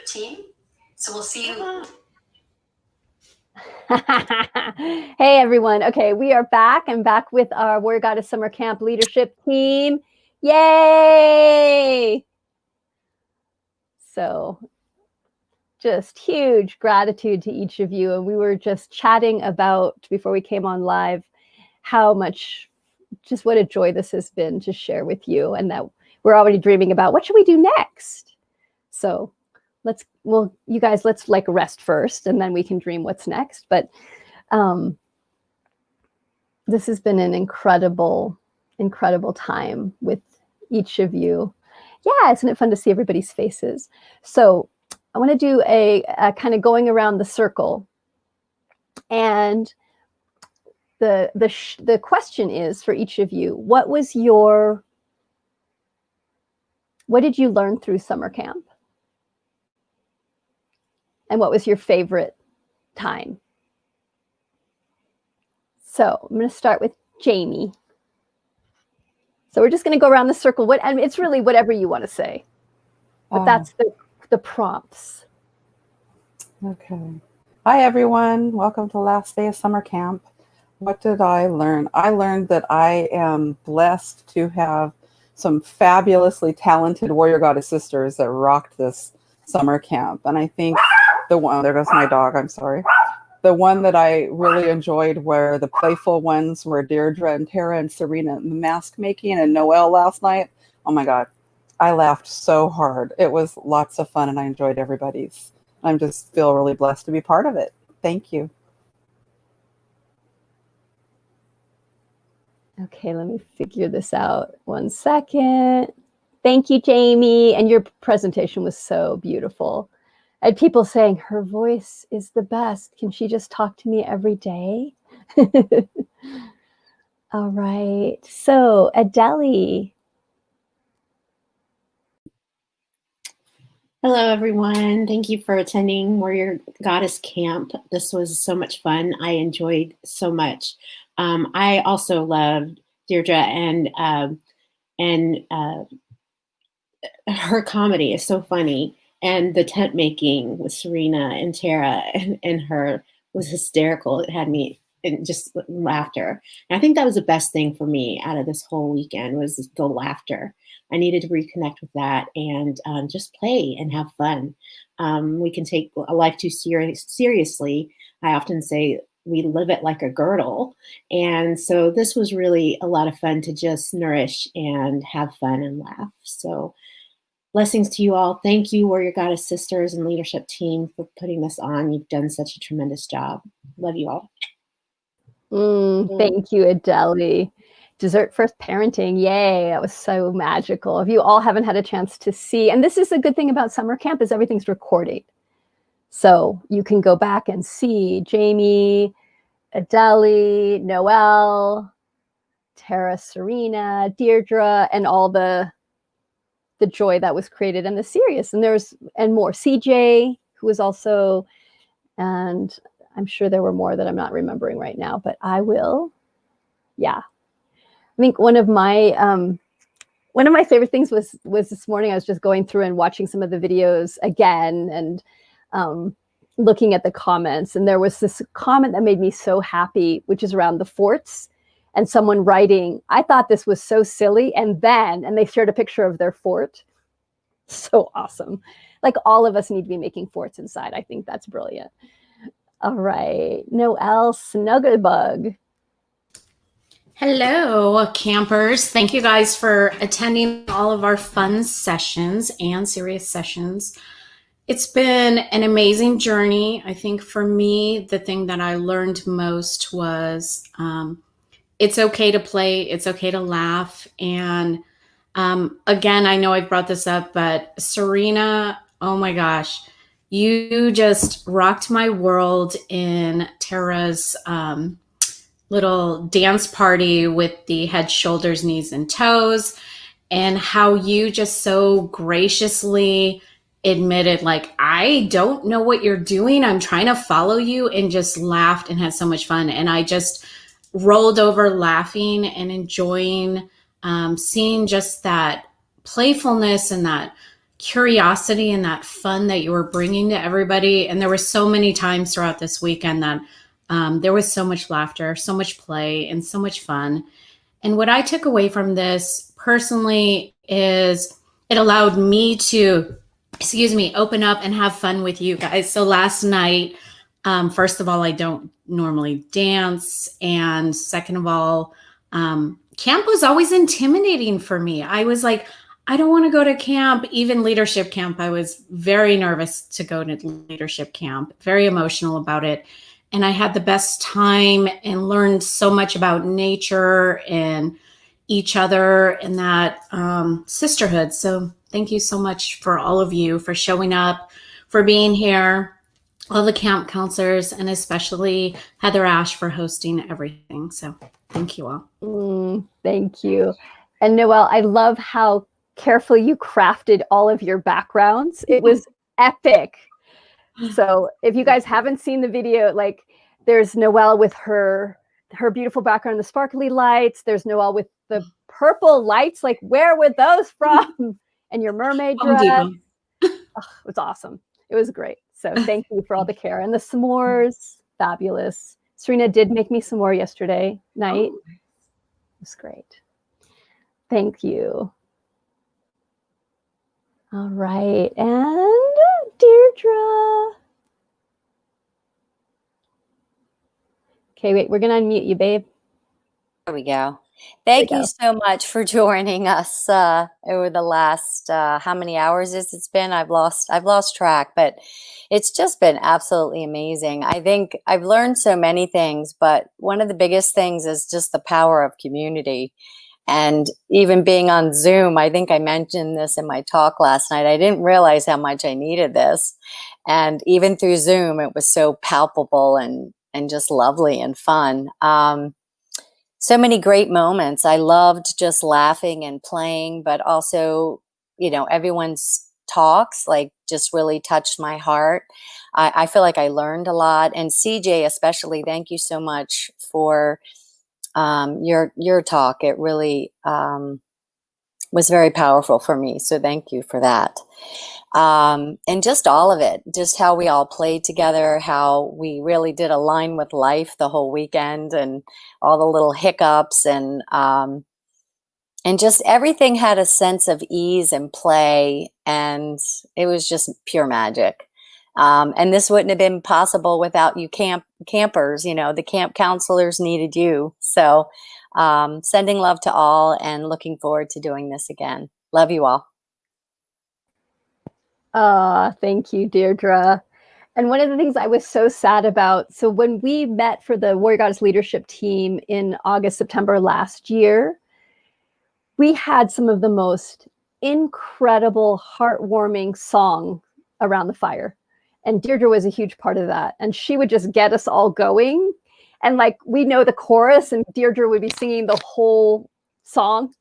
team. So we'll see you. Hey everyone. Okay, we are back. I'm back with our Warrior Goddess Summer Camp leadership team. Yay! So just huge gratitude to each of you. And we were just chatting about, before we came on live, how much, just what a joy this has been to share with you, and that we're already dreaming about what should we do next. So you guys, let's like rest first, and then we can dream what's next. But this has been an incredible time with each of you. Yeah, isn't it fun to see everybody's faces? So I want to do a kind of going around the circle, and the question is for each of you: what did you learn through summer camp? And what was your favorite time? So I'm going to start with Jamie. So we're just going to go around the circle. And it's really whatever you want to say, but that's the prompts. Okay. Hi, everyone. Welcome to the last day of summer camp. What did I learn? I learned that I am blessed to have some fabulously talented Warrior Goddess sisters that rocked this summer camp. And I think there goes my dog, I'm sorry. The one that I really enjoyed were the playful ones were Deirdre and Tara and Serena, the mask making, and Noelle last night. Oh my God, I laughed so hard. It was lots of fun, and I enjoyed everybody's. I just feel really blessed to be part of it. Thank you. Okay, let me figure this out 1 second. Thank you, Jamie. And your presentation was so beautiful. I had people saying, her voice is the best. Can she just talk to me every day? All right. So, Adelee. Hello, everyone. Thank you for attending Warrior Goddess Camp. This was so much fun. I enjoyed so much. I also loved Deirdre, and her comedy is so funny. And the tent making with Serena and Tara and her was hysterical. It had me in just laughter. And I think that was the best thing for me out of this whole weekend was the laughter. I needed to reconnect with that and just play and have fun. We can take life too seriously. I often say we live it like a girdle. And so this was really a lot of fun to just nourish and have fun and laugh. So blessings to you all. Thank you, Warrior Goddess sisters and leadership team, for putting this on. You've done such a tremendous job. Love you all. Thank you, Adelee. Dessert first parenting. Yay. That was so magical. If you all haven't had a chance to see, and this is a good thing about summer camp is everything's recorded. So you can go back and see Jamie, Adelee, Noelle, Tara, Serena, Deirdre, and all the joy that was created in the series. And more. CJ, who was also, and I'm sure there were more that I'm not remembering right now, but I will. Yeah. I think one of my favorite things was this morning. I was just going through and watching some of the videos again and looking at the comments. And there was this comment that made me so happy, which is around the forts. And someone writing, I thought this was so silly. And they shared a picture of their fort. So awesome. Like all of us need to be making forts inside. I think that's brilliant. All right. Noelle, Snuggle Bug. Hello, campers. Thank you guys for attending all of our fun sessions and serious sessions. It's been an amazing journey. I think for me, the thing that I learned most was it's okay to play. It's okay to laugh. And again, I know I've brought this up, but Serena, oh my gosh, you just rocked my world in Tara's little dance party with the head, shoulders, knees, and toes, and how you just so graciously admitted, like, I don't know what you're doing. I'm trying to follow you, and just laughed and had so much fun. And I just rolled over laughing and enjoying seeing just that playfulness and that curiosity and that fun that you were bringing to everybody. And there were so many times throughout this weekend that there was so much laughter, so much play, and so much fun. And what I took away from this personally is it allowed me to, open up and have fun with you guys. So last night, first of all, I don't normally dance. And second of all, camp was always intimidating for me. I was like, I don't want to go to camp, even leadership camp. I was very nervous to go to leadership camp, very emotional about it. And I had the best time and learned so much about nature and each other and that sisterhood. So thank you so much for all of you for showing up, for being here, all the camp counselors, and especially HeatherAsh for hosting everything. So thank you all. Thank you. And Noelle, I love how carefully you crafted all of your backgrounds. It was epic. So if you guys haven't seen the video, like there's Noelle with her beautiful background, the sparkly lights. There's Noelle with the purple lights. Like, where were those from? And your mermaid dress. Oh, it was awesome. It was great. So thank you for all the care. And the s'mores, fabulous. Serena did make me some more yesterday night. It was great. Thank you. All right. And Deirdre. Okay, wait, we're going to unmute you, babe. There we go. Thank you so much for joining us over the last, how many hours has it been? I've lost track, but it's just been absolutely amazing. I think I've learned so many things, but one of the biggest things is just the power of community. And even being on Zoom, I think I mentioned this in my talk last night. I didn't realize how much I needed this. And even through Zoom, it was so palpable and just lovely and fun. So many great moments. I loved just laughing and playing, but also, you know, everyone's talks like just really touched my heart. I feel like I learned a lot. And CJ, especially, thank you so much for your talk. It really was very powerful for me. So thank you for that. And just all of it, just how we all played together, how we really did align with life the whole weekend, and all the little hiccups, and just everything had a sense of ease and play, and it was just pure magic. And this wouldn't have been possible without you campers. You know, the camp counselors needed you. So sending love to all and looking forward to doing this again. Love you all. Thank you, Deirdre. And one of the things I was so sad about, so when we met for the Warrior Goddess leadership team in August, September last year, we had some of the most incredible, heartwarming song around the fire. And Deirdre was a huge part of that. And she would just get us all going. And like, we know the chorus and Deirdre would be singing the whole song.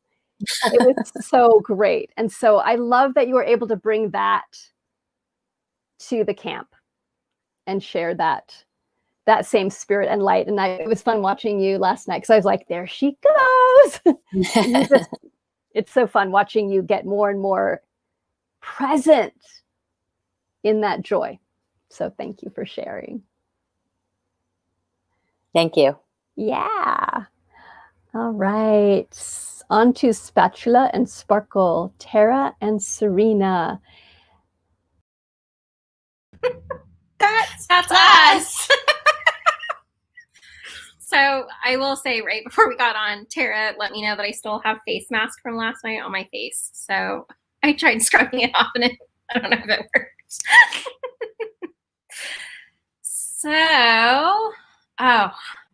It was so great. And so I love that you were able to bring that to the camp and share that same spirit and light. And it was fun watching you last night, because I was like, there she goes. It's so fun watching you get more and more present in that joy. So thank you for sharing. Thank you. Yeah. All right. On to Spatula and Sparkle, Tara and Serena. That's us. So I will say, right before we got on, Tara let me know that I still have face mask from last night on my face. So I tried scrubbing it off, and I don't know if it worked. So, I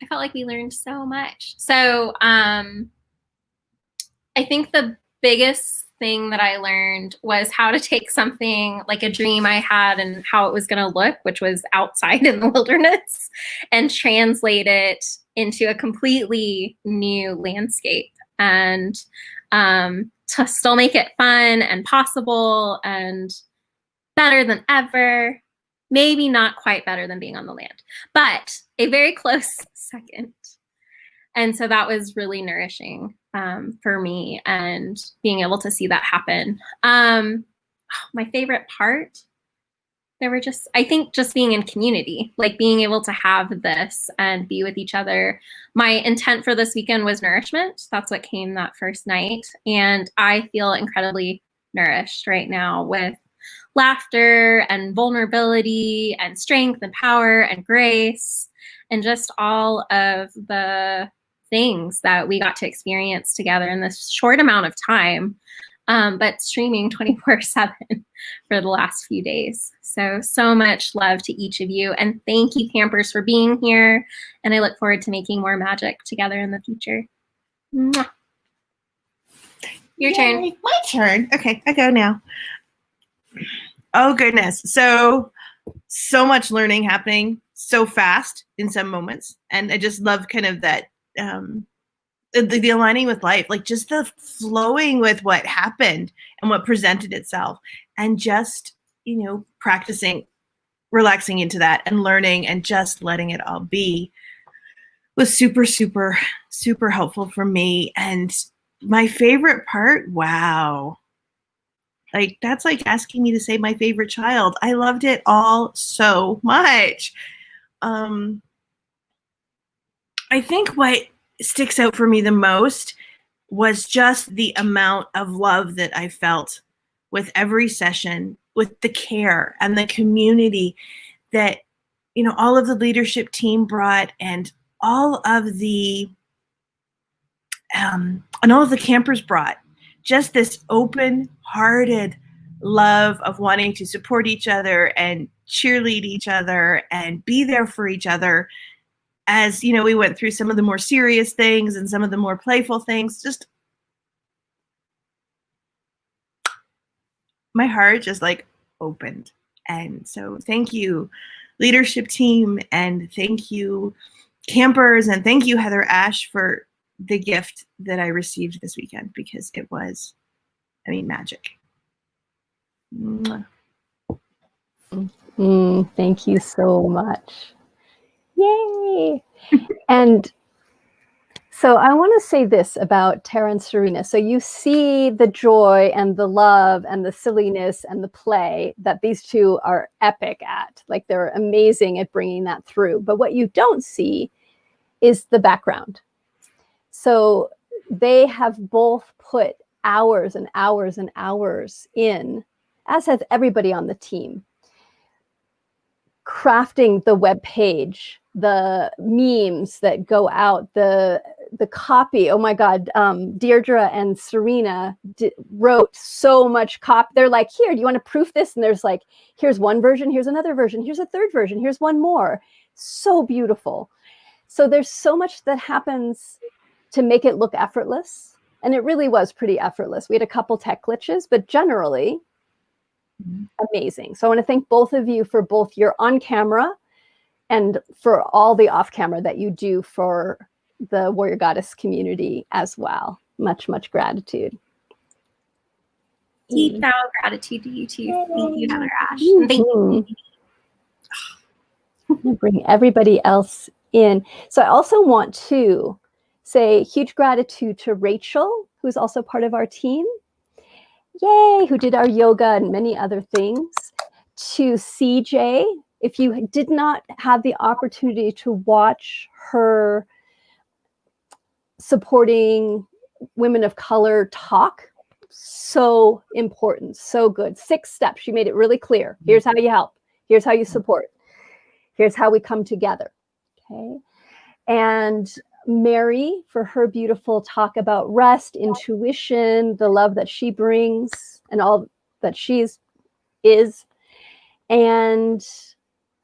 felt like we learned so much. So I think the biggest thing that I learned was how to take something like a dream I had and how it was going to look, which was outside in the wilderness, and translate it into a completely new landscape, and to still make it fun and possible and better than ever. Maybe not quite better than being on the land, but a very close second. And so that was really nourishing for me, and being able to see that happen. my favorite part, there were just, I think just being in community, like being able to have this and be with each other. My intent for this weekend was nourishment. That's what came that first night. And I feel incredibly nourished right now with laughter and vulnerability and strength and power and grace and just all of the things that we got to experience together in this short amount of time, but streaming 24/7 for the last few days. So much love to each of you. And thank you, campers, for being here. And I look forward to making more magic together in the future. Mwah. Your turn. Yay, my turn. Okay, I go now. Oh, goodness. So much learning happening so fast in some moments. And I just love kind of that, the aligning with life, like just the flowing with what happened and what presented itself, and just, practicing, relaxing into that and learning and just letting it all be was super, super, super helpful for me. And my favorite part, wow. Like, that's like asking me to say my favorite child. I loved it all so much. I think what sticks out for me the most was just the amount of love that I felt with every session, with the care and the community that, all of the leadership team brought, and all of the campers brought. Just this open-hearted love of wanting to support each other and cheerlead each other and be there for each other as, we went through some of the more serious things and some of the more playful things. Just my heart just like opened. And so thank you, leadership team, and thank you, campers, and thank you, HeatherAsh, for the gift that I received this weekend, because it was, magic. Thank you so much. Yay! And so I want to say this about Tara and Serena. So you see the joy and the love and the silliness and the play that these two are epic at. Like, they're amazing at bringing that through. But what you don't see is the background. So they have both put hours and hours and hours in, as has everybody on the team, crafting the web page, the memes that go out, the copy. Oh my God, Deirdre and Serena wrote so much copy. They're like, here, do you want to proof this? And there's like, here's one version, here's another version, here's a third version, here's one more. So beautiful. So there's so much that happens to make it look effortless. And it really was pretty effortless. We had a couple tech glitches, but generally amazing. So I want to thank both of you for both your on camera and for all the off camera that you do for the Warrior Goddess community as well. Much, much gratitude. Deep bow gratitude to you too. Thank you, HeatherAsh. And thank you. I'm gonna bring everybody else in. So I also want to say huge gratitude to Rachel, who's also part of our team. Yay, who did our yoga and many other things. To CJ, if you did not have the opportunity to watch her supporting women of color talk, so important, so good. 6 steps, she made it really clear. Here's how you help. Here's how you support. Here's how we come together, okay? And Mary, for her beautiful talk about rest, intuition, the love that she brings, and all that is. And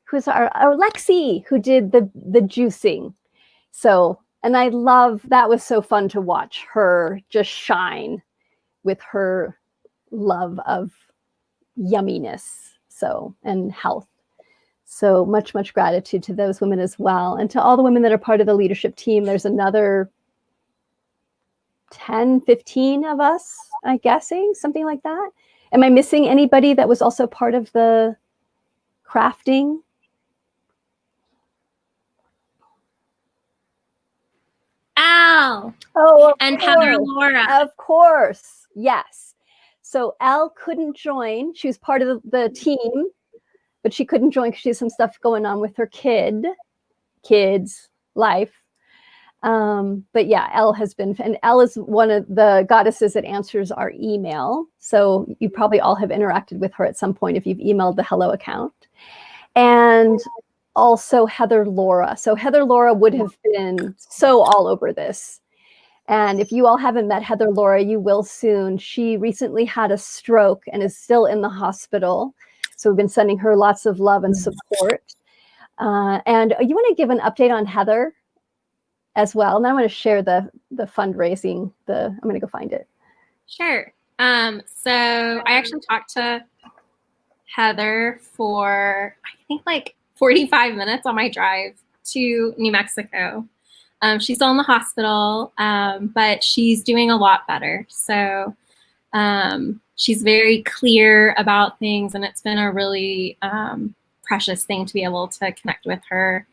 who's our Lexi, who did the juicing. So, and I love, that was so fun to watch her just shine with her love of yumminess, so, and health. So much, much gratitude to those women as well. And to all the women that are part of the leadership team. There's another 10, 15 of us, I'm guessing, something like that. Am I missing anybody that was also part of the crafting? Al. Oh, and Heather Laura. Of course, yes. So Elle couldn't join. She was part of the team, but she couldn't join because she has some stuff going on with her kids, life. But yeah, Elle has been, and Elle is one of the goddesses that answers our email. So you probably all have interacted with her at some point if you've emailed the Hello account. And also Heather Laura. So Heather Laura would have been so all over this. And if you all haven't met Heather Laura, you will soon. She recently had a stroke and is still in the hospital. So we've been sending her lots of love and support. And you want to give an update on Heather as well? And I want to share the fundraising. I'm going to go find it. Sure. So I actually talked to Heather for, I think, like 45 minutes on my drive to New Mexico. She's still in the hospital, but she's doing a lot better. So she's very clear about things, and it's been a really precious thing to be able to connect with her.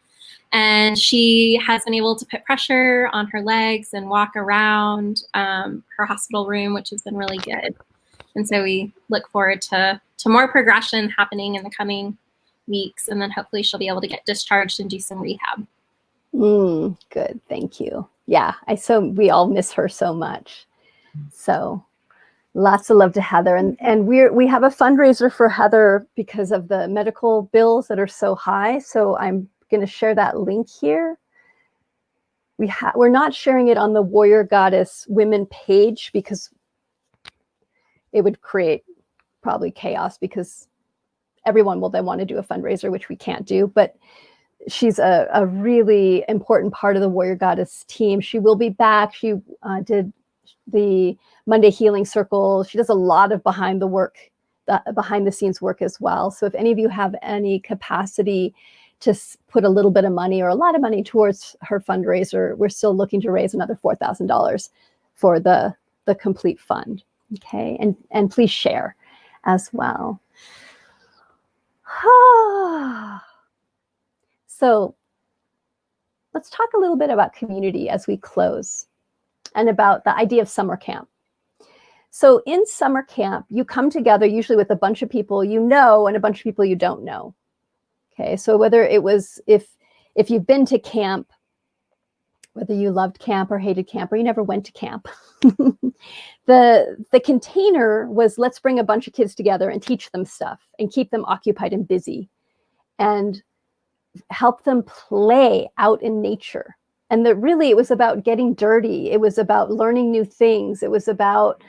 And she has been able to put pressure on her legs and walk around her hospital room, which has been really good. And so we look forward to more progression happening in the coming weeks, and then hopefully she'll be able to get discharged and do some rehab. Good, thank you. Yeah, we all miss her so much. So lots of love to Heather, and we have a fundraiser for Heather because of the medical bills that are so high. So I'm going to share that link here. We're not sharing it on the Warrior Goddess Women page because it would create probably chaos, because everyone will then want to do a fundraiser, which we can't do. But she's a really important part of the Warrior Goddess team. She will be back. She did the Monday Healing Circle. She does a lot of behind the scenes work as well. So if any of you have any capacity to put a little bit of money or a lot of money towards her fundraiser, we're still looking to raise another $4,000 for the complete fund. Okay, and please share as well. So let's talk a little bit about community as we close, and about the idea of summer camp. So in summer camp, you come together usually with a bunch of people you know and a bunch of people you don't know. Okay, so whether it was, if you've been to camp, whether you loved camp or hated camp or you never went to camp, the container was, let's bring a bunch of kids together and teach them stuff and keep them occupied and busy and help them play out in nature. And that really, it was about getting dirty. It was about learning new things. It was about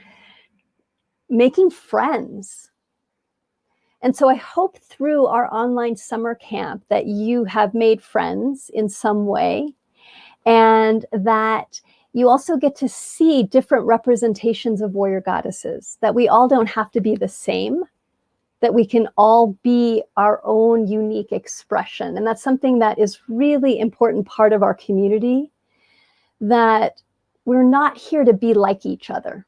making friends. And so I hope through our online summer camp that you have made friends in some way, and that you also get to see different representations of warrior goddesses, that we all don't have to be the same, that we can all be our own unique expression. And that's something that is really important part of our community, that we're not here to be like each other.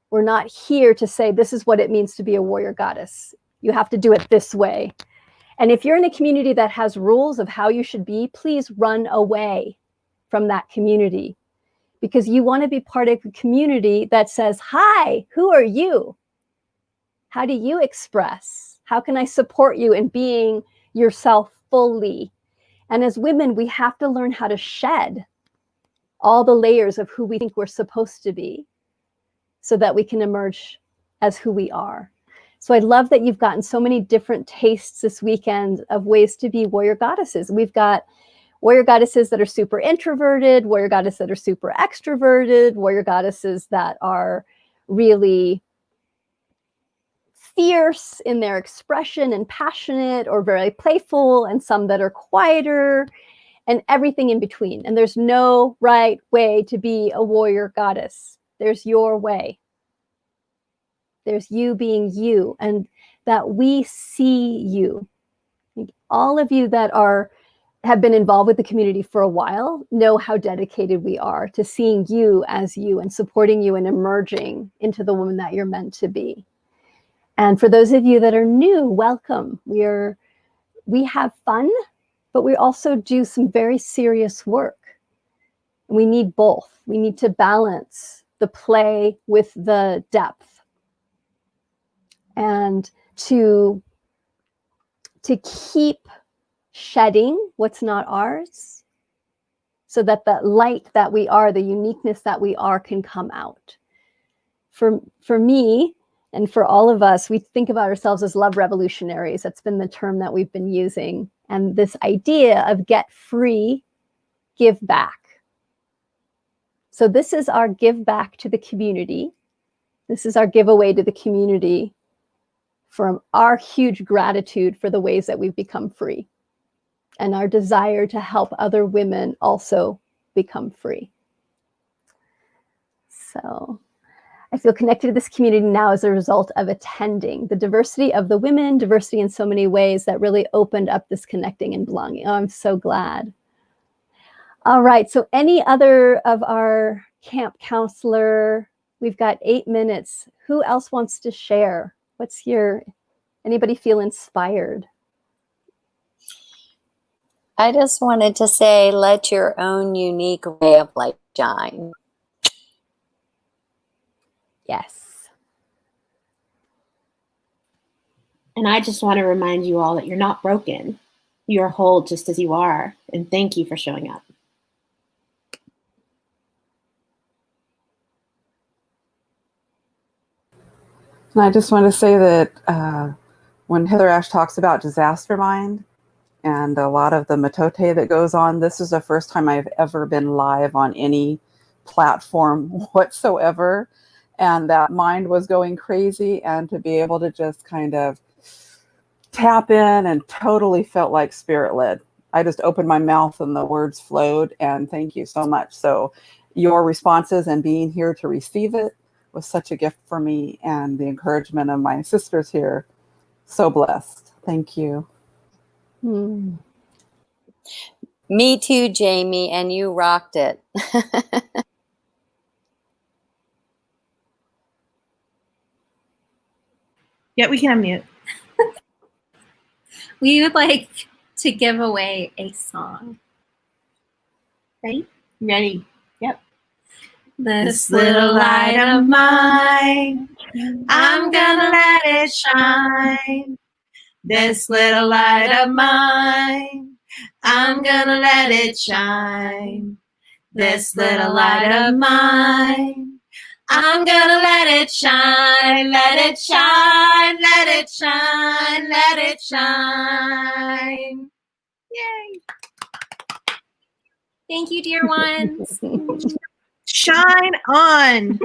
We're not here to say, this is what it means to be a warrior goddess. You have to do it this way. And if you're in a community that has rules of how you should be, please run away from that community, because you want to be part of a community that says, hi, who are you? How do you express? How can I support you in being yourself fully? And as women, we have to learn how to shed all the layers of who we think we're supposed to be, so that we can emerge as who we are. So I love that you've gotten so many different tastes this weekend of ways to be warrior goddesses. We've got warrior goddesses that are super introverted, warrior goddesses that are super extroverted, warrior goddesses that are really fierce in their expression and passionate or very playful, and some that are quieter, and everything in between. And there's no right way to be a warrior goddess. There's your way. There's you being you, and that we see you. All of you that have been involved with the community for a while know how dedicated we are to seeing you as you and supporting you and emerging into the woman that you're meant to be. And for those of you that are new, welcome. We have fun, but we also do some very serious work. We need both. We need to balance the play with the depth. and to keep shedding what's not ours, so that the light that we are, the uniqueness that we are, can come out. For me, and for all of us, we think about ourselves as love revolutionaries. That's been the term that we've been using. And this idea of get free, give back. So this is our give back to the community. This is our giveaway to the community from our huge gratitude for the ways that we've become free, and our desire to help other women also become free. So I feel connected to this community now as a result of attending. The diversity of the women, diversity in so many ways, that really opened up this connecting and belonging. Oh, I'm so glad. All right, so any other of our camp counselor, we've got 8 minutes. Who else wants to share? Anybody feel inspired? I just wanted to say, let your own unique ray of light shine. Yes. And I just want to remind you all that you're not broken. You're whole just as you are. And thank you for showing up. And I just want to say that when HeatherAsh talks about disaster mind and a lot of the matote that goes on, this is the first time I've ever been live on any platform whatsoever. And that mind was going crazy, and to be able to just kind of tap in and totally felt like spirit led. I just opened my mouth and the words flowed, and thank you so much. So your responses and being here to receive it was such a gift for me, and the encouragement of my sisters here. So blessed. Thank you. Me too, Jamie, and you rocked it. Yeah, we can unmute. We would like to give away a song. Ready? Ready. Yep. This little light of mine, I'm gonna let it shine. This little light of mine, I'm gonna let it shine. This little light of mine, I'm gonna let it shine, let it shine, let it shine, let it shine. Yay! Thank you, dear ones. Shine on.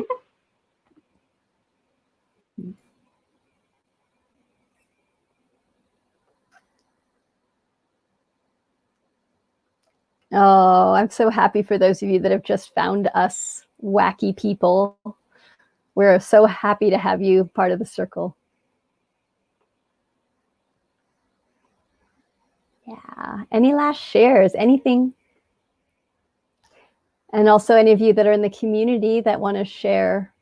Oh, I'm so happy for those of you that have just found us wacky people. We're so happy to have you part of the circle. Yeah. Any last shares? Anything? And also any of you that are in the community that want to share.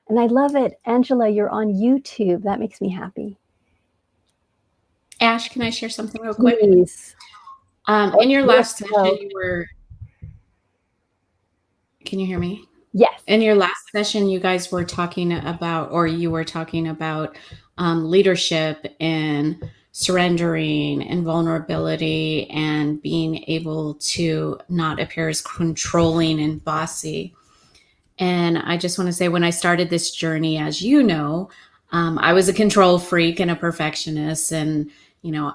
And I love it. Angela, you're on YouTube. That makes me happy. Ash, can I share something real quick? Please. In your last session, can you hear me? Yes. In your last session, you guys were talking about, leadership and surrendering and vulnerability and being able to not appear as controlling and bossy. And I just want to say, when I started this journey, as you know, I was a control freak and a perfectionist, and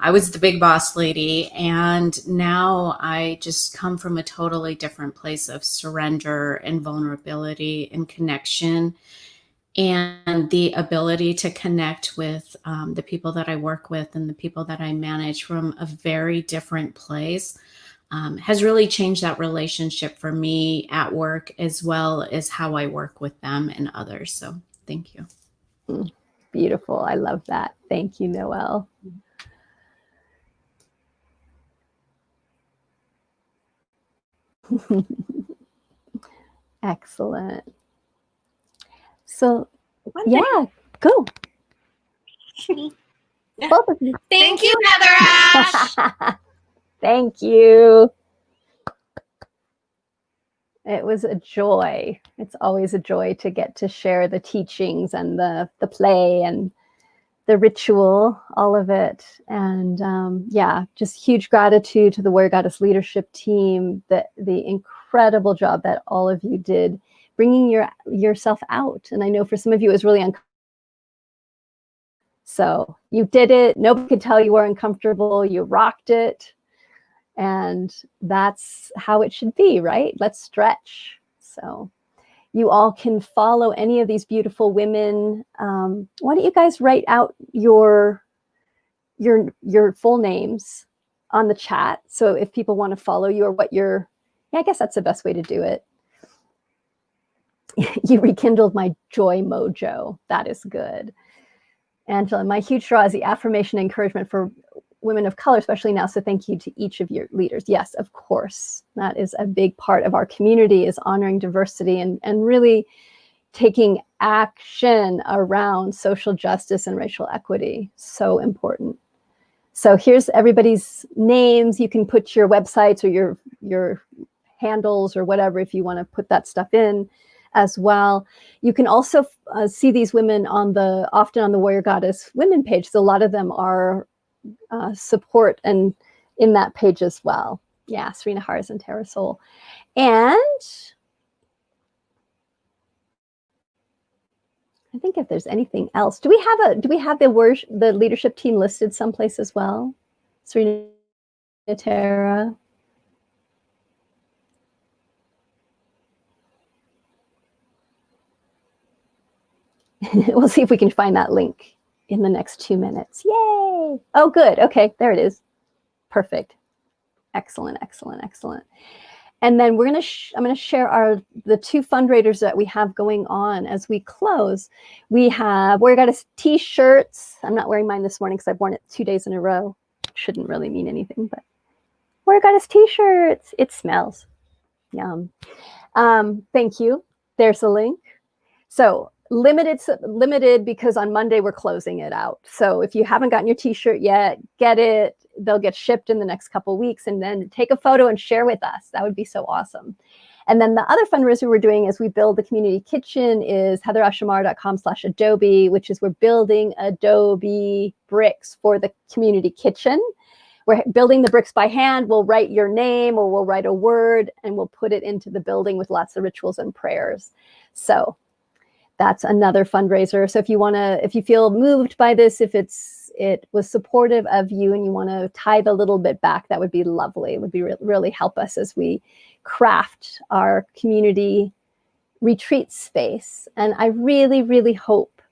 I was the big boss lady. And now I just come from a totally different place of surrender and vulnerability and connection, and the ability to connect with the people that I work with and the people that I manage from a very different place has really changed that relationship for me at work, as well as how I work with them and others. So thank you. Beautiful. I love that. Thank you, Noelle. Excellent. So, yeah, go. Yeah. Both of you. Thank you, HeatherAsh. Thank you. It was a joy. It's always a joy to get to share the teachings and the play and the ritual, all of it. And yeah, just huge gratitude to the Warrior Goddess leadership team, the incredible job that all of you did bringing yourself out. And I know for some of you it was really uncomfortable. So you did it. Nobody could tell you were uncomfortable. You rocked it. And that's how it should be, right? Let's stretch. So you all can follow any of these beautiful women. Why don't you guys write out your full names on the chat? So if people want to follow you or what you're, yeah, I guess that's the best way to do it. You rekindled my joy mojo. That is good. Angela, my huge draw is the affirmation and encouragement for women of color, especially now. So thank you to each of your leaders. Yes, of course. That is a big part of our community, is honoring diversity and really taking action around social justice and racial equity. So important. So here's everybody's names. You can put your websites or your handles or whatever if you want to put that stuff in as well. You can also see these women often on the Warrior Goddess women page. So a lot of them are support and in that page as well. Yeah, Serena Hars and Tara Soul. And I think if there's anything else, do we have the leadership team listed someplace as well? Serena, Tara. We'll see if we can find that link in the next 2 minutes. Yay! Oh, good. Okay, there it is. Perfect. Excellent, excellent, excellent. And then I'm going to share the 2 fundraisers that we have going on as we close. We have Warrior Goddess t-shirts. I'm not wearing mine this morning because I've worn it 2 days in a row. Shouldn't really mean anything, but Warrior Goddess t-shirts. It smells. Yum. Thank you. There's the link. So limited because on Monday we're closing it out. So if you haven't gotten your t-shirt yet, get it. They'll get shipped in the next couple of weeks, and then take a photo and share with us. That would be so awesome. And then the other fundraiser we're doing as we build the community kitchen is heatherashamar.com/Adobe, which is we're building Adobe bricks for the community kitchen. We're building the bricks by hand. We'll write your name or we'll write a word and we'll put it into the building with lots of rituals and prayers. So that's another fundraiser. So if you feel moved by this, if it was supportive of you and you want to tithe a little bit back, that would be lovely. It would be really help us as we craft our community retreat space. And I really, really hope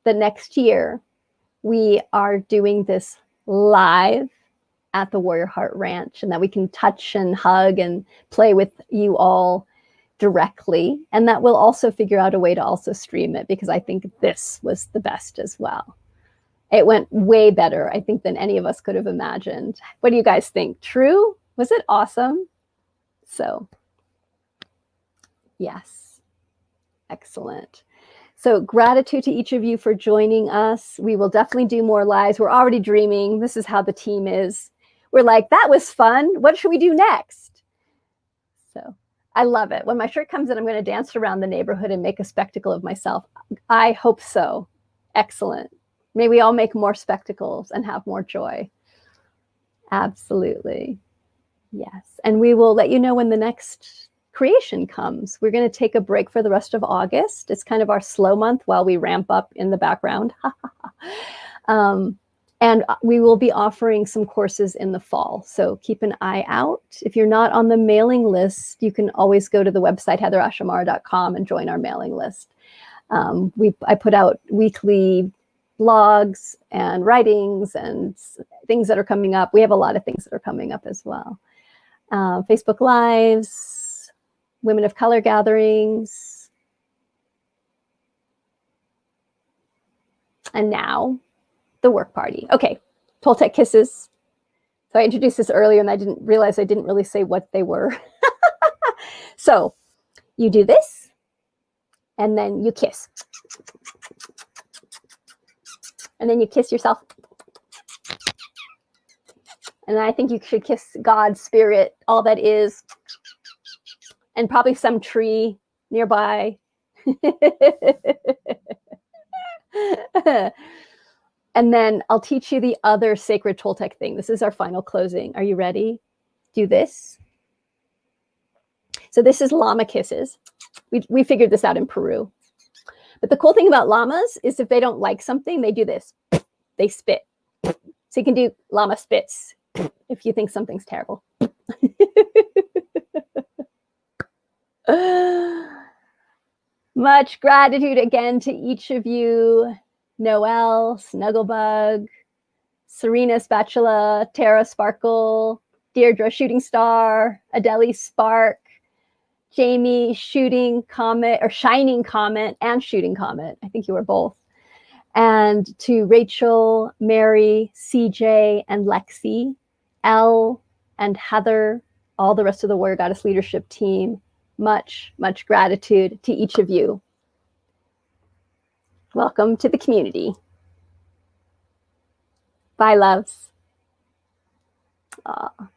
that next year we are doing this live at the Warrior Heart Ranch, and that we can touch and hug and play with you all directly, and that we'll also figure out a way to also stream it, because I think this was the best as well. It went way better, I think, than any of us could have imagined. What do you guys think? True? Was it awesome? So, yes. Excellent. So gratitude to each of you for joining us. We will definitely do more lives. We're already dreaming. This is how the team is. We're like, that was fun. What should we do next? So I love it. When my shirt comes in, I'm going to dance around the neighborhood and make a spectacle of myself. I hope so. Excellent. May we all make more spectacles and have more joy. Absolutely. Yes. And we will let you know when the next creation comes. We're going to take a break for the rest of August. It's kind of our slow month while we ramp up in the background. And we will be offering some courses in the fall. So keep an eye out. If you're not on the mailing list, you can always go to the website, heatherashamar.com, and join our mailing list. I put out weekly blogs and writings and things that are coming up. We have a lot of things that are coming up as well. Facebook Lives, Women of Color gatherings. And now, the work party. Okay, Toltec kisses. So I introduced this earlier and I didn't realize I didn't really say what they were. So you do this and then you kiss. And then you kiss yourself. And I think you should kiss God, Spirit, all that is. and probably some tree nearby. And then I'll teach you the other sacred Toltec thing. This is our final closing. Are you ready? Do this. So this is llama kisses. We figured this out in Peru. But the cool thing about llamas is if they don't like something, they do this. They spit. So you can do llama spits if you think something's terrible. Much gratitude again to each of you. Noelle, Snuggle Bug, Serena Spatula, Tara Sparkle, Deirdre Shooting Star, Adelee Spark, Jamie Shooting Comet, or Shining Comet and Shooting Comet. I think you were both. And to Rachel, Mary, CJ, and Lexi, Elle, and Heather, all the rest of the Warrior Goddess leadership team. Much, much gratitude to each of you. Welcome to the community. Bye, loves. Aww.